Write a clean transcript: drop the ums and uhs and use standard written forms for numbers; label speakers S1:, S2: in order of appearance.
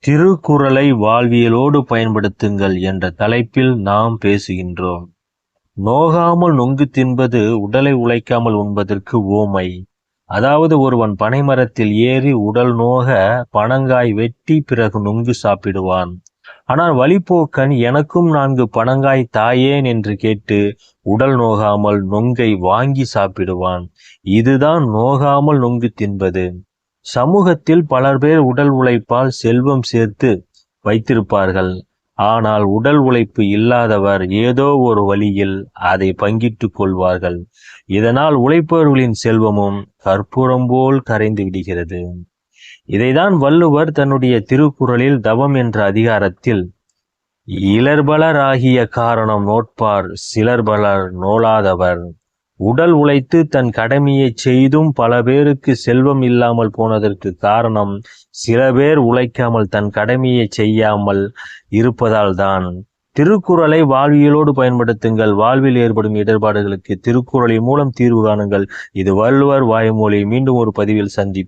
S1: திருக்குறளை வாழ்வியலோடு பயன்படுத்துங்கள் என்ற தலைப்பில் நாம் பேசுகின்றோம். நோகாமல் நொங்கு தின்பது உடலை உழைக்காமல் உண்பதற்கு உவமை. அதாவது ஒருவன் பனைமரத்தில் ஏறி உடல் நோக பனங்காய் வெட்டி பிறகு நொங்கு சாப்பிடுவான். ஆனால் வழிப்போக்கன் எனக்கும் 4 பனங்காய் தாயேன் என்று கேட்டு உடல் நோகாமல் நொங்கை வாங்கி சாப்பிடுவான். இதுதான் நோகாமல் நொங்கு தின்பது. சமூகத்தில் பலர் பேர் உடல் உழைப்பால் செல்வம் சேர்த்து வைத்திருப்பார்கள். ஆனால் உடல் உழைப்பு இல்லாதவர் ஏதோ ஒரு வழியில் அதை பங்கிட்டுக் கொள்வார்கள். இதனால் உழைப்பவர்களின் செல்வமும் கற்பூரம் போல் கரைந்து விடுகிறது. இதைதான் வள்ளுவர் தன்னுடைய திருக்குறளில் தவம் என்ற அதிகாரத்தில் இலர்பலராகிய காரணம் நோட்பார் சிலர்பலர் நோலாதவர். உடல் உழைத்து தன் கடமையை செய்தும் பல பேருக்கு செல்வம் இல்லாமல் போனதற்கு காரணம் சில பேர் உழைக்காமல் தன் கடமையை செய்யாமல் இருப்பதால் தான். திருக்குறளை வாழ்வியலோடு பயன்படுத்துங்கள். வாழ்வில் ஏற்படும் இடர்பாடுகளுக்கு திருக்குறளின் மூலம் தீர்வு காணுங்கள். இது வள்ளுவர் வாய்மொழி. மீண்டும் ஒரு பதிவில் சந்திப்போம்.